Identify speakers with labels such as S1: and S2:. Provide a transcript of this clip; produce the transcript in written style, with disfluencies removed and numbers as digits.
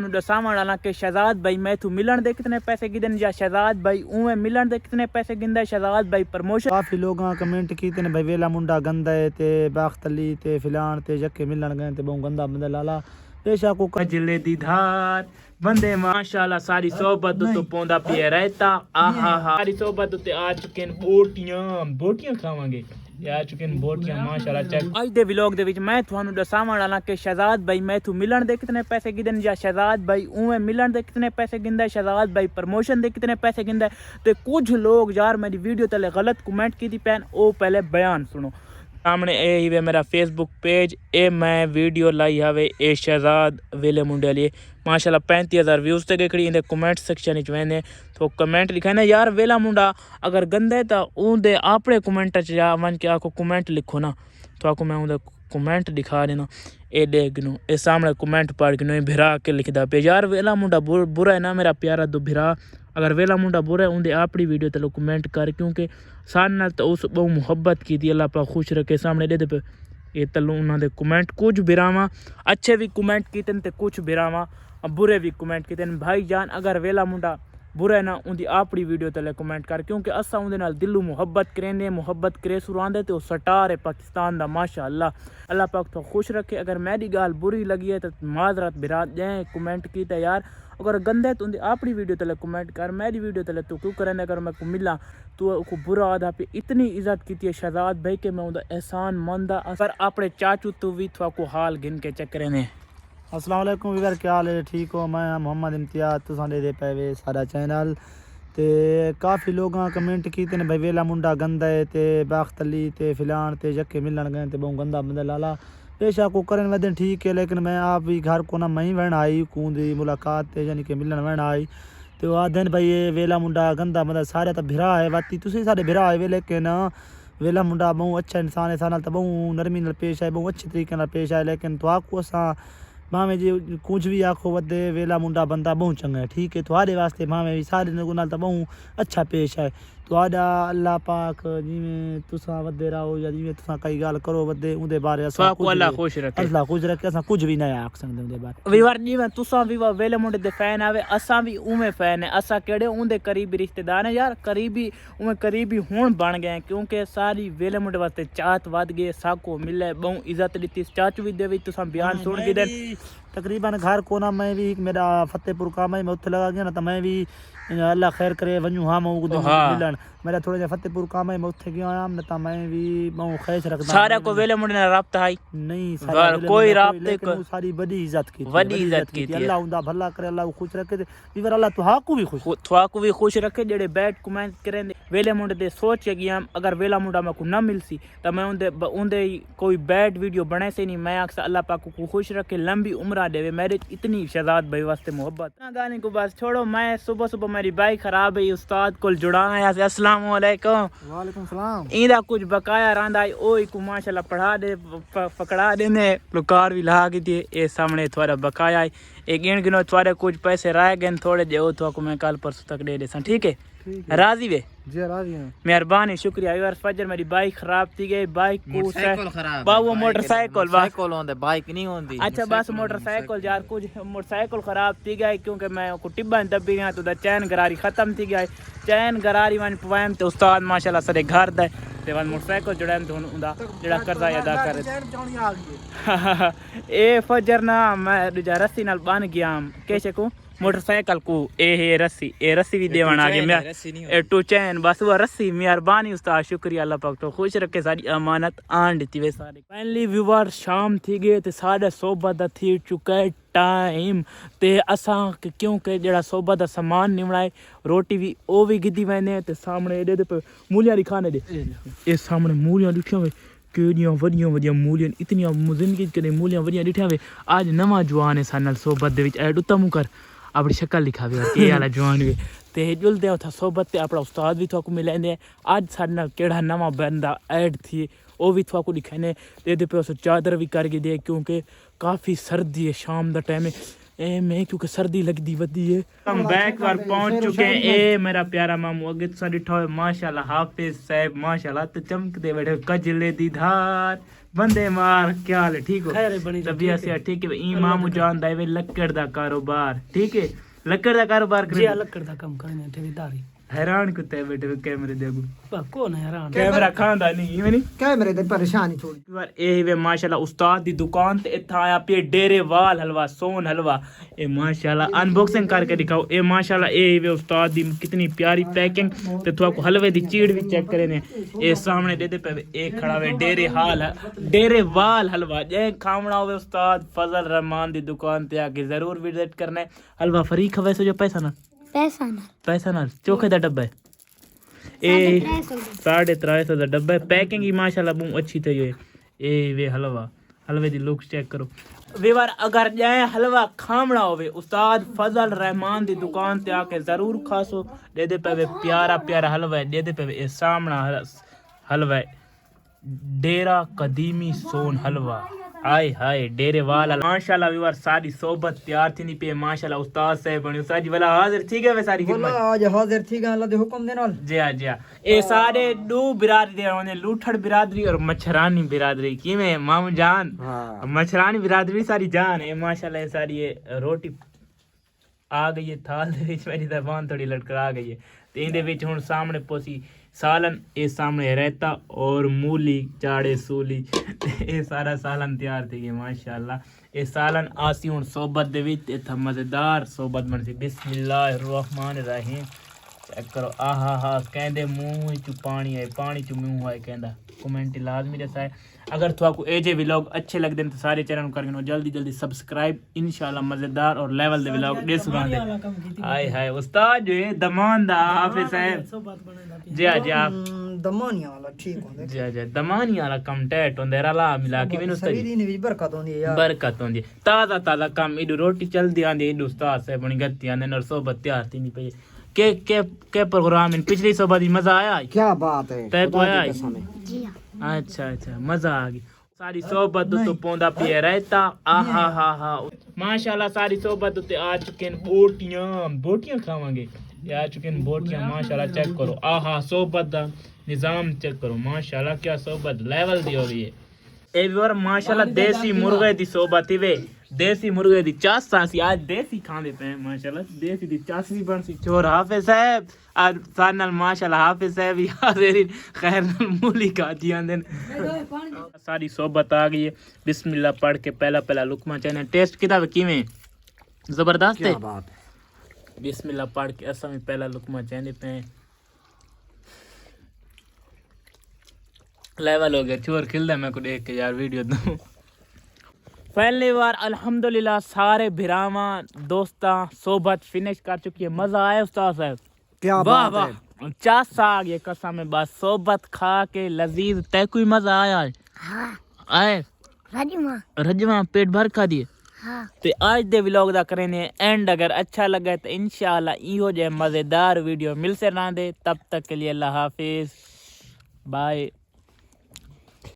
S1: दसावण वाला कि शहजाद भाई मैं तू मिलन दे कितने पैसे गिदन या शहजाद भाई उवें मिलन दे कितने पैसे गिंदा शहजाद भाई प्रमोशन।
S2: काफ़ी लोग कमेंट कीते ने भाई वेला मुंडा गंदा है ते बाख्तली ते फिलान ते जक्के मिलन गए ते बहु गंदा बंदा लाला पेशा को
S1: जिले दी धार बंदे माशाल्लाह सारी सोबत तो पौंदा पिया रहता आहा हा सारी सोबत ते आ चुके हैं बोटियां खावांगे आ चुके हैं बोटियां माशाल्लाह। चेक आज दे व्लॉग दे विच मैं ਤੁਹਾਨੂੰ ਦਸਾਵਣ ਵਾਲਾ कि शहजाद भाई मैं तू मिलन दे कितने पैसे गिदन या शहजाद भाई उवें मिलन दे कितने पैसे गिंदा शहजाद भाई प्रमोशन दे कितने पैसे गिंदा। ते कुछ लोग यार मेरी वीडियो तले गलत कमेंट की थी पैन ओ पहले बयान सुनो। सामने ए ही वे मेरा फेसबुक पेज ए मैं वीडियो लाई हवे ए शहजाद वेले मुंडे लिए माशाल्लाह 35,000 व्यूज़ ते गई खड़ी इंदे कमेंट सेक्शन च वेंदे तो कमेंट लिखा ना यार वेला मुंडा अगर गंदे तो उनदे अपने कमेंट च जा वन के आको कमेंट लिखो ना तो आको मैं उनदे कमेंट दिखा देना ए देखनो ए सामने कमेंट पढ़ के भिरा के लिखदा पे यार वेला मुंडा बुरा है ना मेरा प्यारा दो भिरा अगर वेला मुंडा बुरा है उनदे अपनी वीडियो तलो कमेंट कर क्योंकि सारे नाल तो उस बहु मुहब्बत की थी अल्लाह पाक खुश रखे सामने दे पे ये तलो उन्होंने कमेंट कुछ बिरावा अच्छे भी कमेंट कीते ते कुछ बिरावा बुरे भी कमेंट कीते भाई जान अगर वेला मुंडा बुरा है ना उनकी अपनी वीडियो तले कमेंट कर क्योंकि असा उनके नाल दिलों मुहब्बत करेंगे मुहब्बत करे सुरांदे तो सटार है पाकिस्तान दा माशाअल्लाह अल्लाह पाक तो खुश रखे। अगर मेरी गाल बुरी लगी है तो माजरत बिरात जाए कमेंट की यार अगर गंदे तो उनकी अपनी वीडियो तले कमेंट कर मेरी वीडियो तले तो क्यों करें अगर मैं को मिला तो को बुरा आधा पे इतनी इज्जत की है शहजाद भाई के मैं उनका एहसान मंदा पर अपने चाचू तो भी थोड़ा को हाल गिन के चक्कर ने।
S2: अस्सलाम वालेकुम वीवर क्या हाल है ठीक हो मैं मोहम्मद इम्तियाज तुसां दे पे सारा चैनल ते काफ़ी लोग कमेंट कीते ने भाई वेला मुंडा गंदा है ते बाख्तली ते फिलान ते जक्के मिलन गए ते बहु गंदा बंदा लाला पेशा को करन वदन ठीक है लेकिन मैं आप भी घर को ना मई वहन आई कूदी मुलाकात ते यानी कि मिलन वहन आई तो आदन भाई ये वेला मुंडा गंदा बंदा सारे तो भिरा है बाती तुसी सारे भिरा है वे लेकिन वेला मुंडा बहु अच्छा इंसान है सारे तो बहु नरमी नाल पेश है बहु अच्छे तरीके नाल पेश है लेकिन तो आपको असा भावें जी कुछ भी आखो वदे वेला मुंडा बंदा बहु चंगा है ठीक है थोड़े वास्ते भावें भी सारे नाल तो बहु अच्छा पेश है थोड़ा अल्लाह पाक जिमें तुसा वदे रहो या जिमें तुसा कई गाल करो वदे उनके बारे
S1: अल्लाह खुश रखे
S2: असा कुछ भी नहीं आख सकते उनके बारे
S1: वीवर जिमें तुसा भी वेले मुंडे दे फैन आवे असा भी उमें फैन है असा केड़े उनके करीबी रिश्तेदार हैं यार करीबी उमें करीबी हुण बन गए क्योंकि सारी वेले मुंडे वास्ते चाहत वध गए साको मिले बहु इज्जत दी चाचू भी दे तुसा बयान सुन के दे
S2: तकरीबन घर को ना मैं भी मेरा फतेहपुर का मैं उत्थे लगा गया ना तो मैं भी अल्लाह खैर करे वनू हाँ मैं मिलन मेरा थोड़ा जा फतेहपुर काम है मैं उत्थे गया ना तो मैं भी मैं खैस रखदा
S1: सारे को वेले मुंडे ना राब्ता है
S2: नहीं सारे
S1: कोई राब्ते को
S2: सारी बड़ी इज्जत की
S1: थी
S2: अल्लाह उनका भला करे अल्लाह खुश रखे इवर अल्लाह तुहाकू भी खुश
S1: रखे जेड़े बैड कमेंट करेंदे वेले मुंडे दे सोच के गया अगर वेला मुंडा मैं को ना मिलसी तो मैं उनदे कोई बैड वीडियो बने से नहीं मैं अक्सर अल्लाह पाक को खुश रखे लंबी उम्र देवे मेरे इतनी शहजाद भाई वास्ते मोहब्बत ना गाने को बस छोड़ो मैं सुबह मेरी बाइक खराब है उस्ताद को जुड़ाया अस्सलाम वालेकुम सलाम इंदा कुछ बकाया रंदा ओई को माशाल्लाह पढ़ा दे पकड़ा देने कार भी ला के दिए ए सामने थोड़ा बकाया है एक गिनो थोड़े कुछ पैसे रह गए थोड़े दे तो को मैं कल परसों तक दे देसा ठीक है राजी वे
S2: जी राजी हैं
S1: मेहरबानी शुक्रिया यार फजर मेरी बाइक खराब थी गई बाइक को बाबू मोटरसाइकिल होंदे बाइक नहीं होंदी अच्छा बस मोटरसाइकिल यार कुछ मोटरसाइकिल खराब थी गई क्योंकि मैं को टिब्बा दबी गया तो चैन गरारी खत्म थी गई चैन गरारी वन पवाम तो उस्ताद माशाल्लाह सारे घर दे ते वन मोटरसाइकिल जुड़ा तो उनदा जेड़ा करदा अदा कर ए फजर ना मैं रस्सी नाल बन गया कैसे को मोटरसाइकिल को ए रस्सी भी देवन आ गए मैं टू चैन बस वो रस्सी मेहरबानी उस्ताद शुक्रिया अल्लाह पाक तो खुश रखे सारी अमानत आन दी वे सारे फाइनली व्यूअर शाम थी गए ते साढ़े सोबत दा थी चुका है टाइम ते असा क्योंकि जेड़ा सोबत दा सामान निवड़ाए रोटी भी ओ भी गिद्दी वैने ते सामने एडे दे मूलियां दिखाने दे ए सामने मूलियां दिखियां वे केड़ियां वडियां मूलियां इतनियां जिंदगी कदे मूलियां वडियां दिखियां वे आज नवा जवान है सानल सोबत दे विच एड उत्तम कर अपनी शक्ल लिखावे के आला जवान वे ते जुलदे उथा सोबत ते अपना उस्ताद भी थोको मिलेंदे आज साडे नाल केड़ा नवा बंदा ऐड थी वो भी थोको दिखाने दे पे उस चादर भी करके दे क्योंकि काफ़ी सर्दी है शाम दा टाइम है ए मैं क्योंकि सर्दी लगदी वदी है हम बैक पर पहुंच चुके हैं ए मेरा प्यारा मामू अगे तुसा डिठो है माशाल्लाह हाफिज साहब माशाल्लाह तो चमकते बैठे कजले दी धार बंदे मार क्या हाल है ठीक हो तबीयत से ठीक है ई मामू जान दा वे लक्कड़ दा कारोबार ठीक है लक्कड़ दा कारोबार करे
S2: लक्कड़ दा काम करने ठेकेदारी
S1: हैरान कुत्ते बैठे कैमरे दे
S2: कौन हैरान
S1: कैमरा खांदा नहीं इवें नहीं
S2: कैमरे दे परेशानी थोड़ी
S1: बार ए वे माशाल्लाह उस्ताद दी दुकान ते इत्था आया पे डेरे वाल हलवा सोन हलवा ए माशाल्लाह अनबॉक्सिंग करके दिखाओ ए माशाल्लाह ए वे उस्ताद दी कितनी प्यारी पैकिंग ते तुआको हलवे दी चीड़ भी चेक करे ने ए सामने दे दे पे ए खड़ा वे डेरे वाल हलवा जे खावना होवे उस्ताद फजल रहमान दी दुकान ते आके जरूर विजिट करना है हलवा फ्री खवे सो जो पैसा ना चोखे दा डब्बा है ए 350 दा डब्बा है पैकिंग ही माशाल्लाह बहुत अच्छी थी है ए वे हलवे दी लुक चेक करो वेवार अगर जाए हलवा खामड़ा होवे उस्ताद फजल रहमान दी दुकान ते आके जरूर खासो दे दे पे प्यारा प्यारा हलवा दे दे पे ए सामना हलवा डेरा कदीमी सोन हलवा हाय हाय डेरे वाला माशाल्लाह वीवर सारी सोबत तैयार थी नहीं पे माशाल्लाह उस्ताद साहब बनी उस्ताद जी वाला हाजिर ठीक है वे सारी खिदमत
S2: आज हाजिर ठीक है अल्लाह दे हुक्म दे नाल
S1: जी हां ए सारे दो बिरादरी होने लूठड़ बिरादरी और मच्छरानी बिरादरी किवें मामू जान मच्छरानी बिरादरी सारी जान है माशाल्लाह ये सारी ये रोटी आ गई है थाल दे विच मेरी जबान थोड़ी लटका गई है ते इंदे विच हुन सामने पोसी सालन ए सामने रहता और मूली चाड़े सूली ये सारा सालन तैयार थी गया माशाल्लाह ये सालन आसी हुन सोबत दे विच इत्था मजेदार सोबत बनसी बिस्मिल्लाहिर्रहमानिर्रहीम चेक करो आहा हा कहंदे मुंह च पानी च मुंह है कहंदा कमेंट लाजमी दसा है अगर तुआको ए जे व्लॉग अच्छे लगदे तो सारे चैनल करके जल्दी सब्सक्राइब इंशाल्लाह मजेदार और लेवल दे व्लॉग दे सुनांदे हाय हाय उस्ताद जो है दमान दा हाफिज साहब जी
S2: दमानिया वाला ठीक होंदे
S1: जी दमानिया वाला कम टैट होंदे रला मिला के विनु उस्ताद
S2: शरीर नी बरकत होंदी है यार
S1: बरकत होंदी ताजा काम इडू रोटी चलदी आंदी इडू उस्ताद साहब बनी गत्ती आंदे और सोबत तैयार थी नहीं पे के प्रोग्राम इन पिछली सोबत ही मजा आया
S2: क्या बात है
S1: तय तो आया जी अच्छा मजा आ गई सारी सोबत तो पौंदा पिए रहता आहा हा माशाल्लाह सारी सोबत ते आ चुके हैं बोटियां खावांगे आ चुके हैं बोटियां माशाल्लाह चेक करो आहा सोबत दा निजाम चेक करो माशाल्लाह क्या सोबत लेवल दी हो रही है ए व्यूअर माशाल्लाह देसी मुर्गे दी सोबत ही वे देसी मुर्गे दी चास सासी आज देसी खांदे पे माशाल्लाह देसी दी चास भी बनसी चोर हाफिज साहब आज सानल माशाल्लाह हाफिज साहब यार खैर नाल मूली का जी आंदे सारी सोबत आ गई है बिस्मिल्लाह पढ़ के पहला लुकमा चाहने टेस्ट किदा किवें जबरदस्त है क्या बात है बिस्मिल्लाह पढ़ के असा में पहला लुकमा चाहने पे लेवल हो गया चोर खिलदा मैं को देख के यार वीडियो दूं पहली बार अल्हम्दुलिल्लाह सारे भिरावा दोस्ता सोबत फिनिश कर चुकी है मजा आया उस्ताद साहब
S2: क्या
S1: वाह वाह चास आ गया कसम में बस सोबत खा के लजीज तय कोई मजा आया
S3: हाँ
S1: आए रजमा पेट भर खा दिए
S3: हाँ
S1: तो आज दे व्लॉग दा करें एंड अगर अच्छा लगा तो इंशाल्लाह इहो जे मजेदार वीडियो मिल से ना दे तब तक के लिए अल्लाह हाफिज बाय